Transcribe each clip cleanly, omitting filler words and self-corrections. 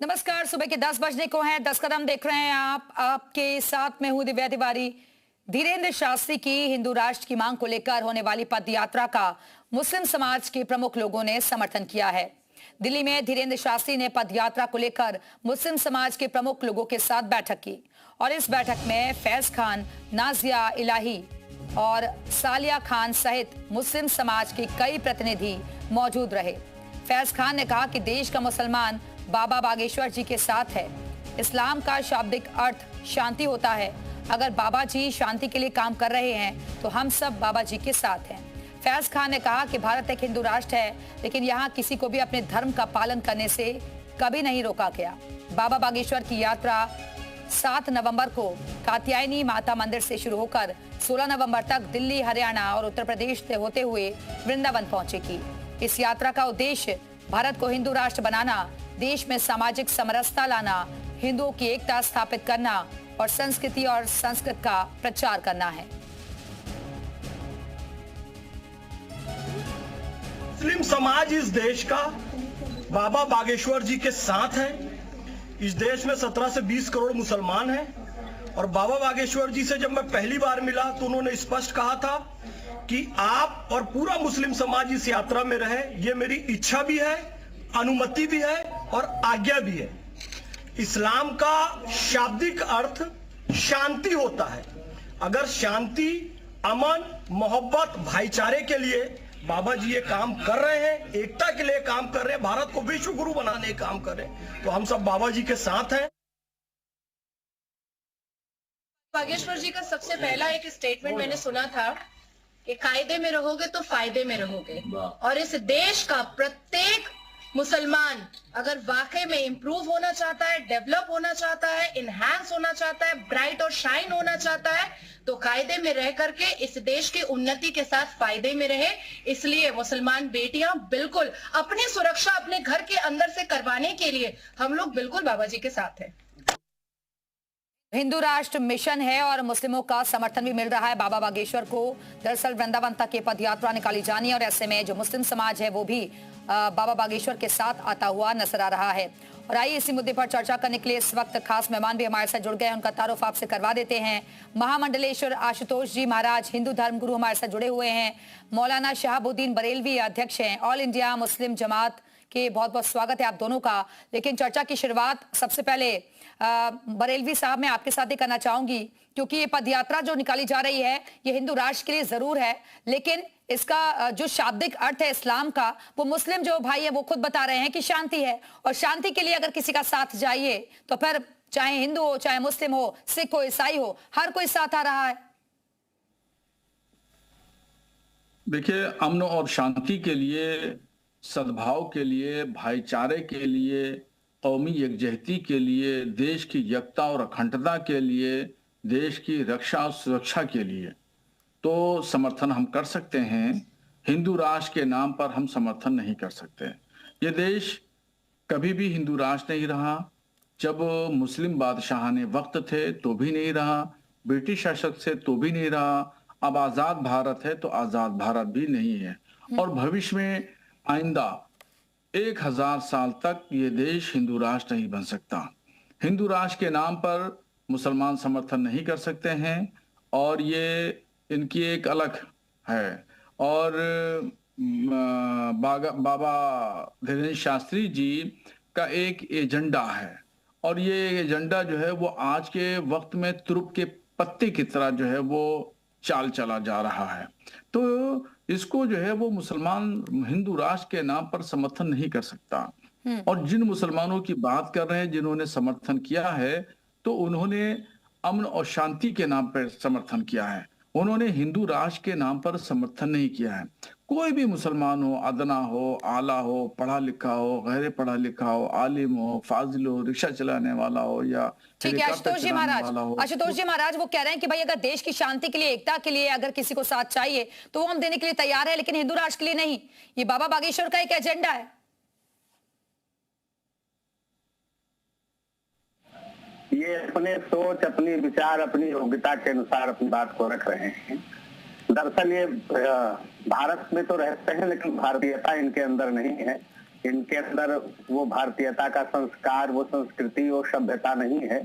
नमस्कार। सुबह के 10 बजने को हैं। 10 कदम देख रहे हैं आप। आपके साथ में हूं दिव्या तिवारी। धीरेन्द्र शास्त्री की हिंदू राष्ट्र की मांग को लेकर होने वाली पद यात्रा का मुस्लिम समाज के प्रमुख लोगों ने समर्थन किया है। दिल्ली में धीरेन्द्र शास्त्री ने पद यात्रा को लेकर मुस्लिम समाज के प्रमुख लोगों के साथ बैठक की और इस बैठक में फैज खान, नाजिया इलाही और सालिया खान सहित मुस्लिम समाज के कई प्रतिनिधि मौजूद रहे। फैज खान ने कहा कि देश का मुसलमान बाबा बागेश्वर जी के साथ है। इस्लाम का शाब्दिक अर्थ शांति होता है। अगर बाबा जी शांति के लिए काम कर रहे हैं तो हम सब बाबा जी के साथ हैं। फैज खान ने कहा कि भारत एक हिंदू राष्ट्र है, लेकिन यहाँ किसी को भी अपने धर्म का पालन करने से कभी नहीं रोका गया। बाबा बागेश्वर की यात्रा 7 नवंबर को कात्यायनी माता मंदिर से शुरू होकर 16 नवंबर तक दिल्ली, हरियाणा और उत्तर प्रदेश से होते हुए वृंदावन पहुंचेगी। इस यात्रा का उद्देश्य भारत को हिंदू राष्ट्र बनाना, देश में सामाजिक समरसता लाना, हिंदुओं की एकता स्थापित करना और संस्कृति और संस्कृत का प्रचार करना है। मुस्लिम समाज इस देश का बाबा बागेश्वर जी के साथ है। इस देश में 17 से 20 करोड़ मुसलमान हैं और बाबा बागेश्वर जी से जब मैं पहली बार मिला तो उन्होंने स्पष्ट कहा था कि आप और पूरा मुस्लिम समाज इस यात्रा में रहे। ये मेरी इच्छा भी है, अनुमति भी है और आज्ञा भी है। इस्लाम का शाब्दिक अर्थ शांति होता है। अगर शांति, अमन, मोहब्बत, भाईचारे के लिए बाबा जी ये काम कर रहे हैं, एकता के लिए काम कर रहे हैं, भारत को विश्व गुरु बनाने का काम कर रहे हैं, तो हम सब बाबा जी के साथ हैं। बागेश्वर जी का सबसे पहला एक स्टेटमेंट मैंने सुना था कि कायदे में रहोगे तो फायदे में रहोगे, और इस देश का प्रत्येक मुसलमान अगर वाकई में इंप्रूव होना चाहता है, डेवलप होना चाहता है, इनहैंस होना चाहता है, ब्राइट और शाइन होना चाहता है, तो कायदे में रह करके इस देश की उन्नति के साथ फायदे में रहे। इसलिए मुसलमान बेटियां बिल्कुल अपनी सुरक्षा अपने घर के अंदर से करवाने के लिए हम लोग बिल्कुल बाबा जी के साथ हैं। हिंदू राष्ट्र मिशन है और मुस्लिमों का समर्थन भी मिल रहा है बाबा बागेश्वर को। दरअसल वृंदावन तक ये पद यात्रा निकाली जानी है और ऐसे में जो मुस्लिम समाज है वो भी बाबा बागेश्वर के साथ आता हुआ नजर आ रहा है। और आइए इसी मुद्दे पर चर्चा करने के लिए इस वक्त खास मेहमान भी हमारे साथ जुड़ गए हैं। उनका तारुफ आपसे करवा देते हैं। महामंडलेश्वर आशुतोष जी महाराज, हिंदू धर्म गुरु, हमारे साथ जुड़े हुए हैं। मौलाना शहाबुद्दीन बरेलवी अध्यक्ष हैं ऑल इंडिया मुस्लिम जमात के। बहुत बहुत स्वागत है आप दोनों का। लेकिन चर्चा की शुरुआत सबसे पहले बरेलवी साहब मैं आपके साथ ही करना चाहूंगी, क्योंकि ये पदयात्रा जो निकाली जा रही है ये हिंदू राष्ट्र के लिए जरूर है, लेकिन इसका जो शाब्दिक अर्थ है इस्लाम का, वो मुस्लिम जो भाई है वो खुद बता रहे हैं कि शांति है। और शांति के लिए अगर किसी का साथ जाइए तो फिर चाहे हिंदू हो, चाहे मुस्लिम हो, सिख हो, ईसाई हो, हर कोई साथ आ रहा है। देखिए, अमन और शांति के लिए, सद्भाव के लिए, भाईचारे के लिए, कौमी यकजहती के लिए, देश की एकता और अखंडता के लिए, देश की रक्षा और सुरक्षा के लिए तो समर्थन हम कर सकते हैं। हिंदू राष्ट्र के नाम पर हम समर्थन नहीं कर सकते। ये देश कभी भी हिंदू राष्ट्र नहीं रहा। जब मुस्लिम बादशाह ने वक्त थे तो भी नहीं रहा, ब्रिटिश शासक से तो भी नहीं रहा, अब आज़ाद भारत है तो आज़ाद भारत भी नहीं है। और भविष्य में आइंदा 1000 साल तक ये देश हिंदू राष्ट्र नहीं बन सकता। हिंदू राष्ट्र के नाम पर मुसलमान समर्थन नहीं कर सकते हैं और ये इनकी एक अलग है। और बाबा धीरेन्द्र शास्त्री जी का एक एजेंडा है और ये एजेंडा जो है वो आज के वक्त में तुरुप के पत्ते की तरह जो है वो चाल चला जा रहा है। तो इसको जो है वो मुसलमान हिंदू राष्ट्र के नाम पर समर्थन नहीं कर सकता। और जिन मुसलमानों की बात कर रहे हैं जिन्होंने समर्थन किया है तो उन्होंने अमन और शांति के नाम पर समर्थन किया है, उन्होंने हिंदू राष्ट्र के नाम पर समर्थन नहीं किया है। कोई भी मुसलमान हो, अदना हो, आला हो, पढ़ा लिखा हो, गैर पढ़ा लिखा हो, आलिम हो, फाजिल हो, रिक्शा चलाने वाला हो या ठीक है आशुतोष जी महाराज वो कह रहे हैं कि भाई अगर देश की शांति के लिए, एकता के लिए अगर किसी को साथ चाहिए तो वो हम देने के लिए तैयार है, लेकिन हिंदू राष्ट्र के लिए नहीं। ये बाबा बागेश्वर का एक एजेंडा है। ये अपने सोच, अपनी विचार, अपनी योग्यता के अनुसार अपनी बात को रख रहे हैं। दरअसल ये भारत में तो रहते हैं लेकिन भारतीयता इनके अंदर नहीं है। इनके अंदर वो भारतीयता का संस्कार, वो संस्कृति, वो सभ्यता नहीं है।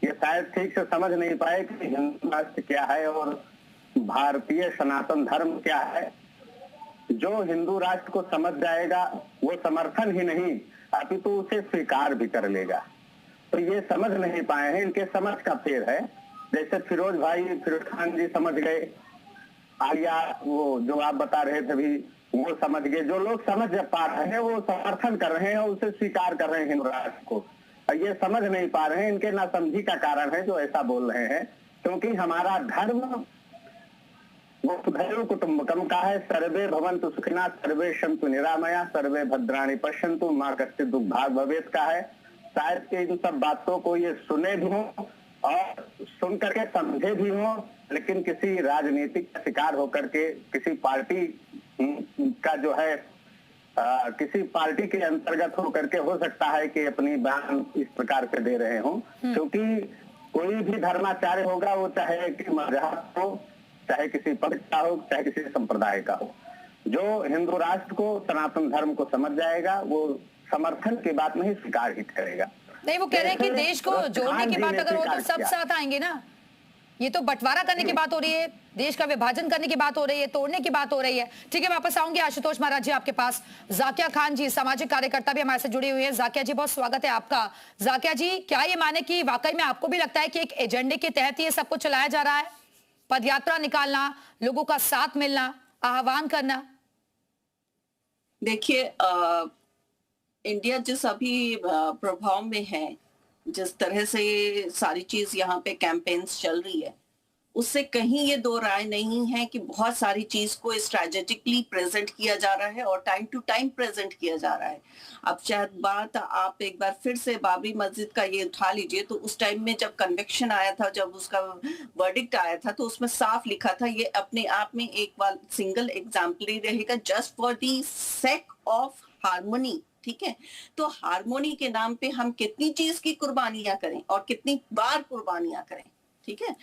ये शायद ठीक से समझ नहीं पाए कि हिंदू राष्ट्र क्या है और भारतीय सनातन धर्म क्या है। जो हिंदू राष्ट्र को समझ जाएगा वो समर्थन ही नहीं अपितु उसे स्वीकार भी कर लेगा। तो ये समझ नहीं पाए हैं, इनके समझ का फेर है। जैसे फिरोज खान जी समझ गए, आलिया वो जो आप बता रहे थे भी वो समझ गए। जो लोग समझ पा रहे हैं वो समर्थन कर रहे हैं और उसे स्वीकार कर रहे हैं हिंदू राष्ट्र को। और ये समझ नहीं पा रहे हैं, इनके नासमझी का कारण है जो ऐसा बोल रहे हैं। क्योंकि हमारा धर्म वसुधैव कुटुंबकम का है। सर्वे भवन्तु सुखिनः, सर्वे सन्तु निरामया, सर्वे भद्राणि पश्यन्तु मा कश्चित् दुर्भाग् भवेत् का है। शायद के इन सब बातों को ये सुने भी हों और सुन करके समझे भी हों, लेकिन किसी राजनीतिक का शिकार होकर के किसी पार्टी का जो है किसी पार्टी के अंतर्गत होकर के हो सकता है कि अपनी बयान इस प्रकार से दे रहे हों। क्योंकि कोई भी धर्माचार्य होगा, वो चाहे कि मजहब हो, चाहे किसी पद का हो, चाहे किसी संप्रदाय का हो, जो हिंदू राष्ट्र को, सनातन धर्म को समझ जाएगा वो समर्थन की बात नहीं स्वीकार ही करेगा। नहीं, वो कह रहे हैं कि देश को जोड़ने की बात अगर हो तो सब साथ आएंगे ना। ये तो बंटवारा करने की बात हो रही है, देश का विभाजन करने की बात हो रही है, तोड़ने की बात हो रही है। ठीक है, वापस आऊंगी आशुतोष महाराज जी आपके पास। जाकिया खान जी सामाजिक कार्यकर्ता भी हमारे से जुड़ी हुई है। जाकिया जी बहुत स्वागत है आपका। जाकिया जी, क्या ये माने कि वाकई में आपको भी लगता है कि एक एजेंडे के तहत ये सब कुछ चलाया जा रहा है? पदयात्रा निकालना, लोगों का साथ मिलना, आह्वान करना। देखिए, इंडिया जिस अभी प्रभाव में है, जिस तरह से ये सारी चीज यहाँ पे कैंपेन्स चल रही है, उससे कहीं ये दो राय नहीं है कि बहुत सारी चीज को स्ट्रेटेजिकली प्रेजेंट किया जा रहा है और टाइम टू टाइम प्रेजेंट किया जा रहा है। अब शायद बात आप एक बार फिर से बाबरी मस्जिद का ये उठा लीजिए, तो उस टाइम में जब कन्विक्शन आया था, जब उसका वर्डिक्ट आया था, तो उसमें साफ लिखा था ये अपने आप में एक बार सिंगल एग्जाम्पलरी रहेगा, just for the sake of harmony. ठीक है, तो हार्मोनी के नाम पे हम कितनी चीज की कुर्बानियां करें और कितनी बार कुर्बानियां करें। ठीक है,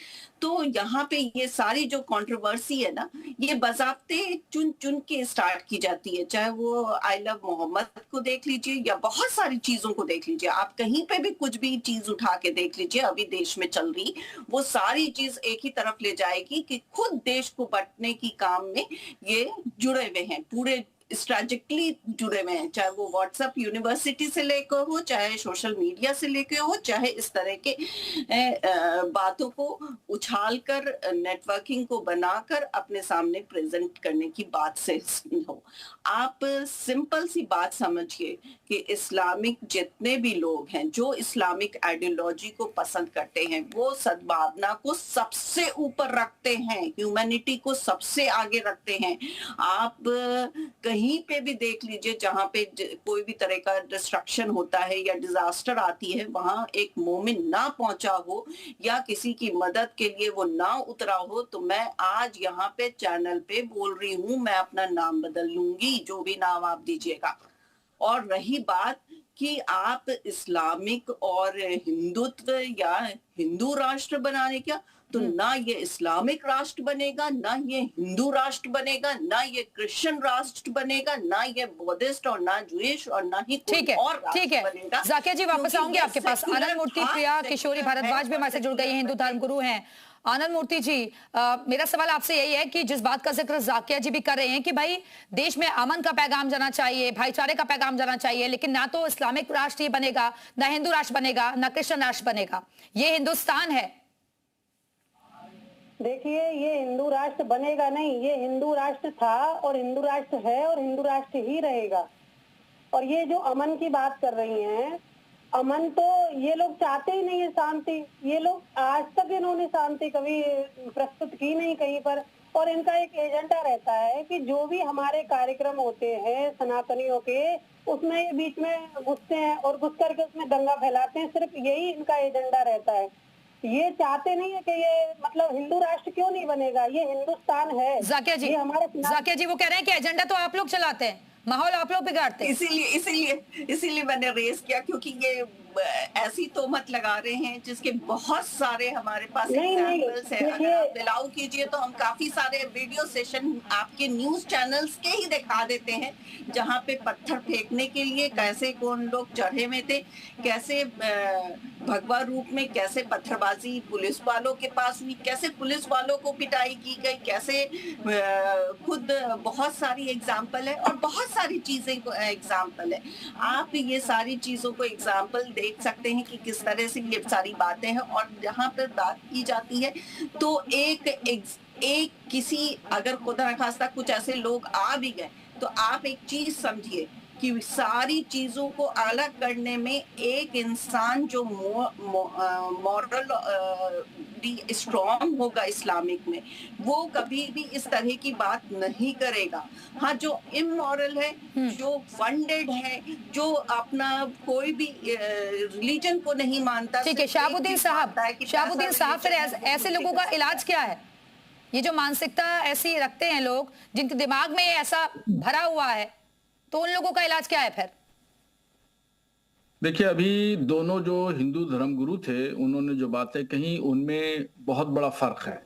तो यहाँ पे ये सारी जो कंट्रोवर्सी है ना, ये बजाते चुन चुन के स्टार्ट की जाती है। चाहे वो आई लव मोहम्मद को देख लीजिए या बहुत सारी चीजों को देख लीजिए, आप कहीं पे भी कुछ भी चीज उठा के देख लीजिए अभी देश में चल रही, वो सारी चीज एक ही तरफ ले जाएगी कि खुद देश को बांटने की काम में ये जुड़े हुए हैं, पूरे स्ट्रेटेजिकली जुड़े हुए हैं। चाहे वो व्हाट्सएप यूनिवर्सिटी से लेकर हो, चाहे सोशल मीडिया से लेकर हो, चाहे इस तरह के बातों को उछालकर नेटवर्किंग को बनाकर अपने सामने प्रेजेंट करने की बात से हो। आप सिंपल सी बात समझिए कि इस्लामिक जितने भी लोग हैं जो इस्लामिक आइडियोलॉजी को पसंद करते हैं, वो सद्भावना को सबसे ऊपर रखते हैं, ह्यूमैनिटी को सबसे आगे रखते हैं। आप कहीं पे भी देख लीजिए जहां पे कोई भी तरह का डिस्ट्रक्शन होता है या डिजास्टर आती है, वहां एक मोमिन ना पहुंचा हो या किसी की मदद के लिए वो ना उतरा हो, तो मैं आज यहाँ पे चैनल पे बोल रही हूँ, मैं अपना नाम बदल लूंगी, जो भी नाम आप दीजिएगा। और रही बात कि आप इस्लामिक और हिंदुत्व या हिंदू राष्ट्र बनाने क्या, तो ना ये इस्लामिक राष्ट्र बनेगा, ना ये हिंदू राष्ट्र बनेगा, ना ये क्रिश्चियन राष्ट्र बनेगा, ना ये बौद्धिस्ट और ना जूइश और ना ही कोई और राष्ट्र बनेगा। जाकिया जी वापस आऊंगी आपके पास। आनंद मूर्ति प्रिया किशोरी भारद्वाज भी हमारे से जुड़ गई है, हिंदू धर्म गुरु हैं। आनंद मूर्ति जी, मेरा सवाल आपसे यही है कि जिस बात का जिक्र जाकिया जी भी कर रहे हैं कि भाई देश में अमन का पैगाम जाना चाहिए, भाईचारे का पैगाम जाना चाहिए, लेकिन ना तो इस्लामिक राष्ट्र ये बनेगा, ना हिंदू राष्ट्र बनेगा, ना क्रिश्चियन राष्ट्र बनेगा, ये हिंदुस्तान है। देखिए, ये हिंदू राष्ट्र बनेगा नहीं, ये हिंदू राष्ट्र था और हिंदू राष्ट्र है और हिंदू राष्ट्र ही रहेगा। और ये जो अमन की बात कर रही हैं, अमन तो ये लोग चाहते ही नहीं है, शांति। ये लोग आज तक इन्होंने शांति कभी प्रस्तुत की नहीं कहीं पर। और इनका एक एजेंडा रहता है कि जो भी हमारे कार्यक्रम होते हैं सनातनियों के, उसमें ये बीच में घुसते हैं और घुस करके उसमें दंगा फैलाते हैं। सिर्फ यही इनका एजेंडा रहता है। ये चाहते नहीं है कि ये मतलब हिंदू राष्ट्र क्यों नहीं बनेगा, ये हिंदुस्तान है। जाकिया जी, जाकिया जी वो कह रहे हैं कि एजेंडा तो आप लोग चलाते हैं, माहौल आप लोग बिगाड़ते हैं। इसीलिए मैंने रेस किया, क्योंकि ये ऐसी तोहमत लगा रहे हैं जिसके बहुत सारे हमारे पास एग्जाम्पल्स हैं। अगर आप अलाउ कीजिए तो हम काफी सारे वीडियो सेशन आपके न्यूज चैनल्स के ही दिखा देते हैं, जहां पे पत्थर फेंकने के लिए कैसे कौन लोग चढ़े हुए थे, कैसे भगवा रूप में कैसे पत्थरबाजी पुलिस वालों के पास हुई, कैसे पुलिस वालों को पिटाई की गई, कैसे खुद बहुत सारी एग्जाम्पल है और बहुत सारी चीजें को एग्जाम्पल है। आप ये सारी चीजों को एग्जाम्पल देख सकते हैं कि किस तरह से ये सारी बातें हैं। और जहाँ पर बात की जाती है तो एक किसी अगर खुदा न खास्ता कुछ ऐसे लोग आ भी गए तो आप एक चीज समझिए कि सारी चीजों को अलग करने में एक इंसान जो मॉरल स्ट्रॉन्ग होगा इस्लामिक में, वो कभी भी इस तरह की बात नहीं करेगा। हाँ, जो इमोरल है, जो फंडेड है, जो अपना कोई भी रिलीजन को नहीं मानता। ठीक है शहाबुद्दीन साहब, फिर ऐसे लोगों का इलाज क्या है? ये जो मानसिकता ऐसी रखते हैं लोग जिनके दिमाग में ऐसा भरा हुआ है, तो उन लोगों का इलाज क्या है फिर? देखिए, अभी दोनों जो हिंदू धर्मगुरु थे उन्होंने जो बातें कही उनमें बहुत बड़ा फर्क है।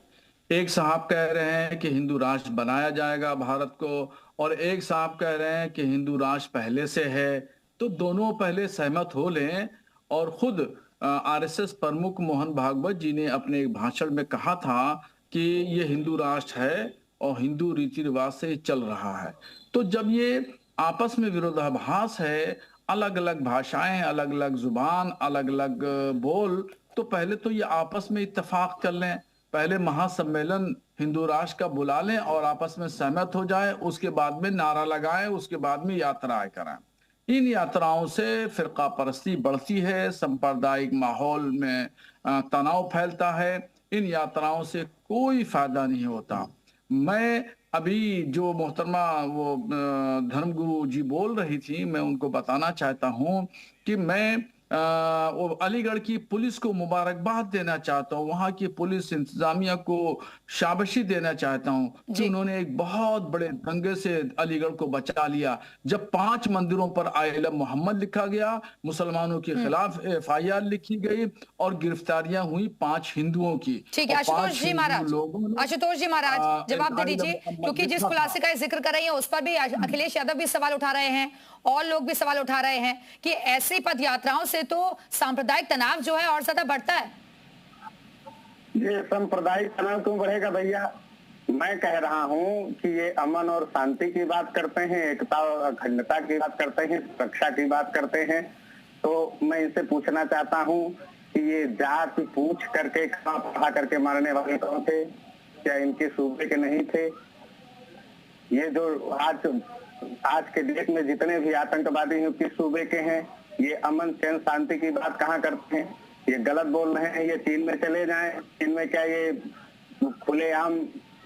एक साहब कह रहे हैं कि हिंदू राष्ट्र बनाया जाएगा भारत को, और एक साहब कह रहे हैं कि हिंदू राष्ट्र पहले से है। तो दोनों पहले सहमत हो लें। और खुद आरएसएस प्रमुख मोहन भागवत जी ने अपने एक भाषण में कहा था कि ये हिंदू राष्ट्र है और हिंदू रीति रिवाज से चल रहा है। तो जब ये आपस में विरोधाभास है, अलग अलग भाषाएं, अलग अलग जुबान, अलग अलग बोल, तो पहले तो ये आपस में इत्तेफाक कर लें, पहले महासम्मेलन हिंदू राष्ट्र का बुला लें और आपस में सहमत हो जाए, उसके बाद में नारा लगाएं, उसके बाद में यात्राएं कराएं। इन यात्राओं से फिरका परस्ती बढ़ती है, सांप्रदायिक माहौल में तनाव फैलता है। इन यात्राओं से कोई फायदा नहीं होता। मैं अभी जो मोहतरमा वो धर्मगुरु जी बोल रही थी, मैं उनको बताना चाहता हूं कि मैं वो अलीगढ़ की पुलिस को मुबारकबाद देना चाहता हूं, वहां की पुलिस इंतजामिया को शाबाशी देना चाहता हूं कि उन्होंने एक बहुत बड़े दंगे से अलीगढ़ को बचा लिया। जब 5 मंदिरों पर आइलम मोहम्मद लिखा गया, मुसलमानों के खिलाफ FIR लिखी गई और गिरफ्तारियां हुई 5 हिंदुओं की। ठीक है आशुतोष जी महाराज, जवाब दे दीजिए, क्योंकि जिस खुलासे का जिक्र कर रही है उस पर भी अखिलेश यादव भी सवाल उठा रहे हैं और लोग भी सवाल उठा रहे हैं कि ऐसी पद यात्राओं से तो सांप्रदायिक तनाव जो है और ज्यादा बढ़ता है। ये सांप्रदायिक तनाव क्यों बढ़ेगा भैया? मैं कह रहा हूँ कि ये अमन और शांति की बात करते हैं, एकता और अखंडता की बात करते हैं, सुरक्षा की बात करते हैं। तो मैं इनसे पूछना चाहता हूँ कि ये जात पूछ करके कहाँ पढ़ा करके मारने वाले कौन थे? क्या इनके सूबे के नहीं थे? ये जो आज के डेट में जितने भी आतंकवादी हैं किस सूबे के हैं? ये अमन चैन शांति की बात कहाँ करते हैं? ये गलत बोल रहे हैं। ये चीन में चले जाएं, चीन में क्या ये खुलेआम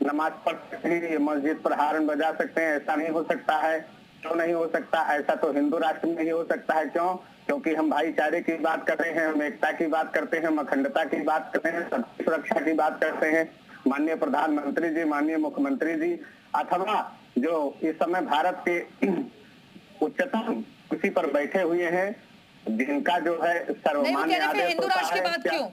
नमाज पढ़ सकते हैं, ये मस्जिद पर हारन बजा सकते हैं? ऐसा नहीं हो सकता है। क्यों नहीं हो सकता? ऐसा तो हिंदू राष्ट्र में ही हो सकता है। क्यों? क्योंकि हम भाईचारे की बात करते हैं, हम एकता की बात करते हैं, हम अखंडता की बात करते हैं, सबकी सुरक्षा की बात करते हैं। माननीय प्रधानमंत्री जी, माननीय मुख्यमंत्री जी, अथवा जो इस समय भारत के उच्चतम कुर्सी पर बैठे हुए हैं, जिनका जो है सर्वमान्य आदेश हिंदू राष्ट्र की बात क्यों?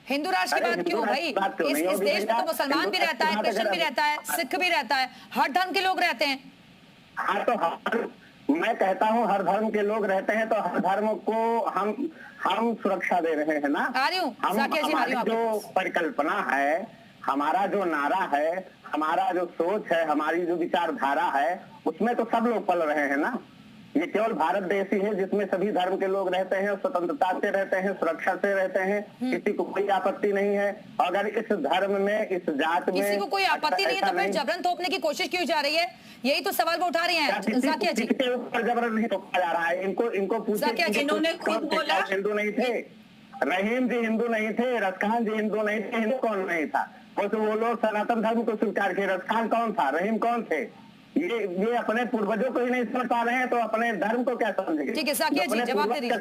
हिंदू राष्ट्र की बात क्यों भाई? इस देश में तो मुसलमान भी रहता है, क्रिश्चियन भी रहता है, सिख भी रहता है, हर धर्म के लोग रहते हैं। हाँ, तो मैं कहता हूँ हर धर्म के लोग रहते हैं, तो हर धर्म को हम सुरक्षा दे रहे हैं ना। हमारी जो परिकल्पना है, हमारा जो नारा है, हमारा जो सोच है, हमारी जो विचारधारा है, उसमें तो सब लोग पल रहे हैं ना। ये केवल भारत देश ही है जिसमें सभी धर्म के लोग रहते हैं, स्वतंत्रता से रहते हैं, सुरक्षा से रहते हैं, किसी को कोई आपत्ति नहीं है। अगर इस धर्म में, इस जात में किसी को कोई आपत्ति नहीं है तो फिर जबरन थोपने की कोशिश क्यों जा रही है? यही तो सवाल वो उठा रहे हैं जाकिया जी। किसी के ऊपर जबरन नहीं थोपा जा रहा है। इनको पूछे, इन्होंने खुद बोला हिंदू नहीं थे, रहीम जी हिंदू नहीं थे, रसखान जी हिंदू नहीं थे। हिंदू कौन नहीं था? वो लोग सनातन धर्म को स्वीकार किए। रसखान कौन था? रहीम कौन थे? ये अपने पूर्वजों को ही नहीं समझ पा रहे हैं तो अपने धर्म को क्या समझेंगे? ठीक है साकिया जी, जवाब दे दीजिए।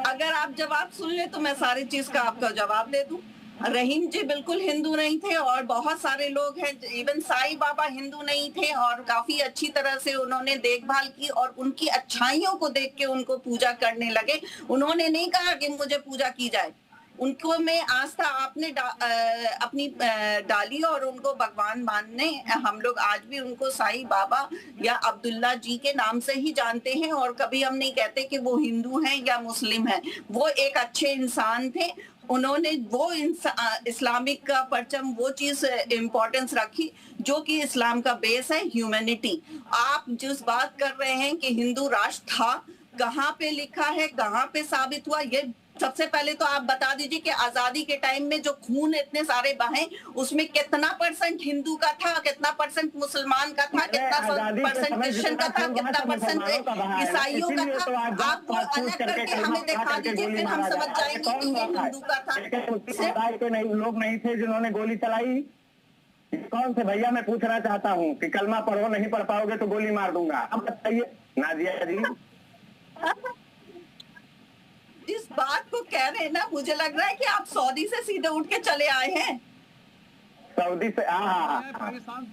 अगर आप जवाब सुन ले तो मैं सारी चीज का आपका जवाब दे दूं। रहीम जी बिल्कुल हिंदू नहीं थे और बहुत सारे लोग हैं, इवन साईं बाबा हिंदू नहीं थे और काफी अच्छी तरह से उन्होंने देखभाल की और उनकी अच्छाइयों को देख के उनको पूजा करने लगे। उन्होंने नहीं कहा कि मुझे पूजा की जाए, उनको में आस्था आपने अपनी डाली और उनको भगवान मानने, हम लोग आज भी उनको साईं बाबा या अब्दुल्ला जी के नाम से ही जानते हैं और कभी हम नहीं कहते कि वो हिंदू हैं या मुस्लिम हैं। वो एक अच्छे इंसान थे, उन्होंने वो इस्लामिक का परचम, वो चीज इम्पोर्टेंस रखी जो कि इस्लाम का बेस है, ह्यूमैनिटी। आप जिस बात कर रहे हैं कि हिंदू राष्ट्र था, कहाँ पे लिखा है, कहाँ पे साबित हुआ, ये सबसे पहले तो आप बता दीजिए कि आजादी के टाइम में जो खून इतने सारे बहे उसमें कितना % हिंदू का था, कितना % मुसलमान का था, कितना % क्रिश्चियन का था, कितना % ईसाइयों का था। आप वो अलग करके हमें दिखा दीजिए, फिर हम समझ जाएंगे कि ये हिंदू का था। लोग नहीं थे जिन्होंने गोली चलाई? कौन से भैया? मैं पूछना चाहता हूँ कि कलमा पढ़ो, नहीं पढ़ पाओगे तो गोली मार दूंगा। अब बताइए नाजिया जी। जिस बात को कह रहे हैं ना, मुझे लग रहा है कि आप सऊदी से सीधे उठ के चले आए हैं। सऊदी से?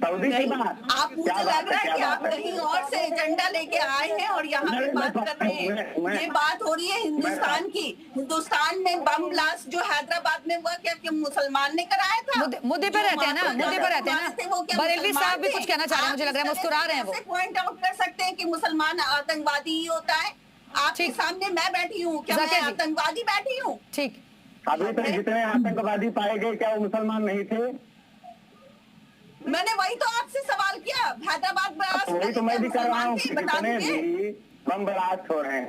सऊदी की बात? आप, मुझे लग रहा है कि आप कहीं और से एजेंडा लेके आए हैं और यहाँ पे बात कर रहे हैं। ये बात हो रही है हिंदुस्तान की। हिंदुस्तान में बम ब्लास्ट जो हैदराबाद में हुआ, क्या मुसलमान ने कराया था? मुद्दे पे रहते हैं ना, मुद्दे पे रहते हैं ना। बरेलवी साहब भी कुछ कहना चाह रहे हैं, मुझे लग रहा है मुस्कुरा रहे हैं वो। पॉइंट आउट कर सकते हैं कि मुसलमान आतंकवादी ही होता है। आपके सामने मैं बैठी हूँ, क्या मैं आतंकवादी बैठी हूँ? ठीक। अभी तक जितने आतंकवादी पाए गए, क्या वो मुसलमान नहीं थे? मैंने वही तो आपसे सवाल किया। हैदराबाद ब्लास्ट, वही तो मैं भी कर रहा हूँ। जितने भी बम ब्लास्ट हो रहे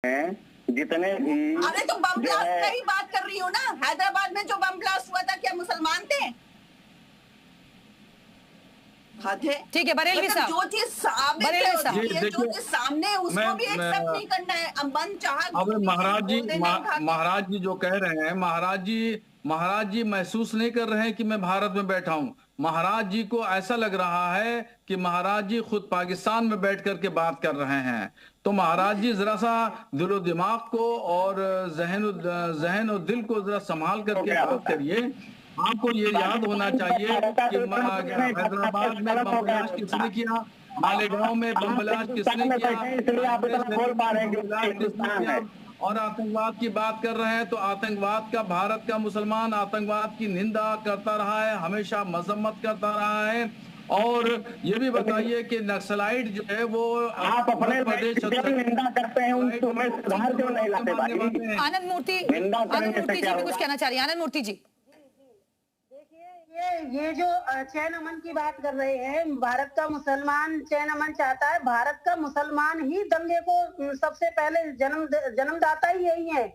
हैं, जितने भी, अरे तो बम ब्लास्ट का ही बात कर रही हूँ ना। हैदराबाद में जो बम ब्लास्ट हुआ था, क्या मुसलमान थे? ठीक है बरेलवी साहब, जो चीज सामने उसको भी एक्सेप्ट नहीं करना है। अमन चाह, अब महाराज जी जो कह रहे हैं, महाराज जी महसूस नहीं कर रहे हैं कि मैं भारत में बैठा हूं। महाराज जी को ऐसा लग रहा है कि महाराज जी खुद पाकिस्तान में बैठ करके बात कर रहे हैं। तो महाराज जी जरा सा दिलो दिमाग को और जहन और दिल को जरा संभाल करके बात करिए। आपको ये याद होना चाहिए कि हैदराबाद में बम ब्लास्ट किसने किया, मालेगांव में बम ब्लास्ट किसने किया, और आतंकवाद की बात कर रहे हैं तो आतंकवाद का, भारत का मुसलमान आतंकवाद की निंदा करता रहा है, हमेशा मजम्मत करता रहा है। और ये भी बताइए कि नक्सलाइट जो है वो आप अपने प्रदेश निंदा करते हैं, उनको मैं सुधार क्यों नहीं लाते? आनंद मूर्ति जी भी कुछ कहना चाह रही है। आनंद मूर्ति जी, ये जो चैन अमन की बात कर रहे हैं, भारत का मुसलमान चैन अमन चाहता है। भारत का मुसलमान ही दंगे को सबसे पहले जन्मदाता ही यही है।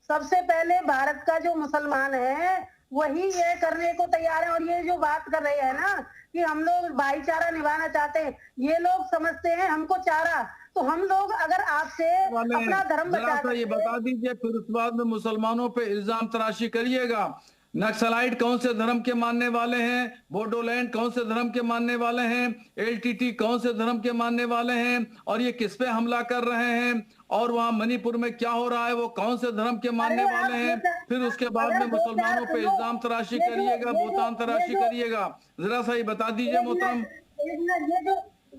सबसे पहले भारत का जो मुसलमान है वही ये करने को तैयार है। और ये जो बात कर रहे हैं ना कि हम लोग भाईचारा निभाना चाहते हैं, ये लोग समझते हैं हमको चारा। तो हम लोग अगर आपसे अपना धर्म बचा, ये बता दीजिए, फिर उस बाद में मुसलमानों पे इल्जाम तराशी करिएगा। नक्सलाइट कौन से धर्म के मानने वाले हैं, बोडोलैंड कौन से धर्म के मानने वाले हैं, एलटीटी कौन से धर्म के मानने वाले हैं, और ये किस पे हमला कर रहे हैं, और वहां मणिपुर में क्या हो रहा है वो कौन से धर्म के मानने वाले हैं। फिर उसके बाद में मुसलमानों पे इल्जाम तराशी करिएगा, बोतान तराशी करिएगा। जरा सा ये बता दीजिए मोहतरम।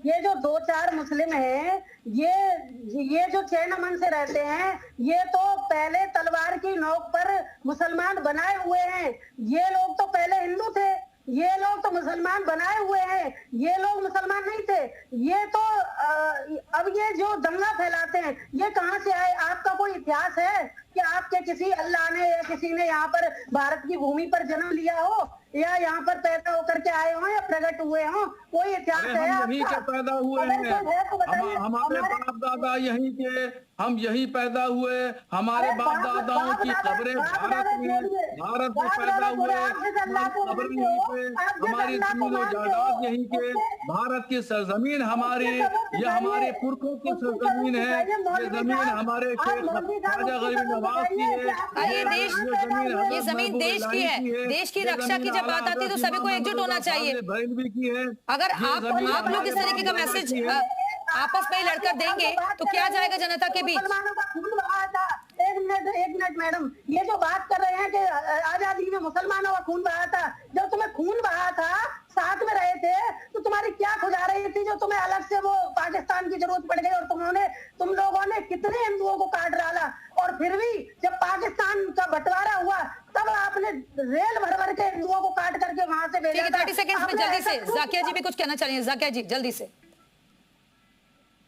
ये जो 2-4 मुस्लिम हैं, ये जो चैन अमन से रहते हैं, ये तो पहले तलवार की नोक पर मुसलमान बनाए हुए हैं। ये लोग तो पहले हिंदू थे, ये लोग तो मुसलमान बनाए हुए हैं। ये लोग मुसलमान नहीं थे। ये तो अब ये जो दंगा फैलाते हैं, ये कहाँ से आए? आपका कोई इतिहास है कि आपके किसी अल्लाह ने या किसी ने यहाँ पर भारत की भूमि पर जन्म लिया हो, या यहाँ पर पैदा होकर के आए हो, या प्रकट हुए हो? कोई इतिहास है? हम यहीं के पैदा हुए हैं, हमारे बाप दादा यहीं के, हम यहीं पैदा हुए। हमारे बाप दादाओं की कब्रें भारत में पैदा हुए, कब्रें यहीं पे, हमारी जमीन और जायदाद यहीं के, भारत की सरजमीन हमारी, ये हमारे पुरखों की सरजमीन है। ये जमीन हमारे राजा गरीब नवाज की है। ये जमीन देश की है। देश की रक्षा की जब बात आती है तो सभी को एकजुट होना चाहिए। अगर आप लोग इस तरीके का मैसेज आपस में ही लड़कर देंगे तो क्या जाएगा जनता के बीच? एक मिनट मैडम, ये जो बात कर रहे हैं कि आजादी में मुसलमानों का खून बहा था। जब तुम्हें खून बहा था, साथ में रहे थे, तो तुम्हारी क्या खुदा रही थी जो तुम्हें अलग से वो पाकिस्तान की जरूरत पड़ गई? और तुम लोगों ने कितने हिंदुओं को काट डाला, और फिर भी जब पाकिस्तान का बंटवारा हुआ तब आपने रेल भर भर के हिंदुओं को काट करके वहां से भेजा था। 30 सेकंड्स में आपने जल्दी ऐसा से क्यों जाकिया जी किया? भी कुछ कहना चाहिए। जाकिया जी जल्दी से।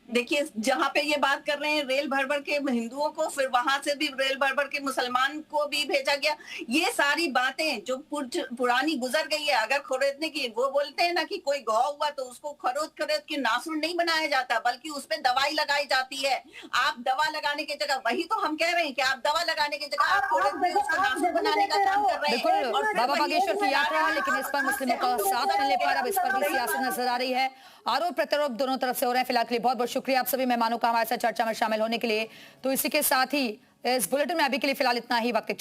देखिए, जहाँ पे ये बात कर रहे हैं रेल भर भर के हिंदुओं को, फिर वहां से भी रेल भर भर के मुसलमान को भी भेजा गया, ये सारी बातें जो पुरानी गुजर गई है। अगर खरीदने की, वो बोलते हैं ना कि कोई गौ हुआ तो उसको खरीद के नासूर नहीं बनाया जाता, बल्कि उसपे दवाई लगाई जाती है। आप दवा लगाने की जगह, वही तो हम कह रहे हैं कि आप दवा लगाने की जगह आप खरीद के उसको नासूर बनाने का काम कर रहे हैं। बिल्कुल और फिर बाबा वही बागेश्वर की वो यात्रा है, लेकिन इस पर मुस्लिमों का साथ मिलने पर अब इस पर भी सियासत नजर आ रही है। आरोप प्रत्यारोप दोनों तरफ से हो रहे हैं। फिलहाल के लिए बहुत बहुत शुक्रिया आप सभी मेहमानों का हमारे साथ चर्चा में शामिल होने के लिए। तो इसी के साथ ही इस बुलेटिन में अभी के लिए फिलहाल इतना ही। वक्त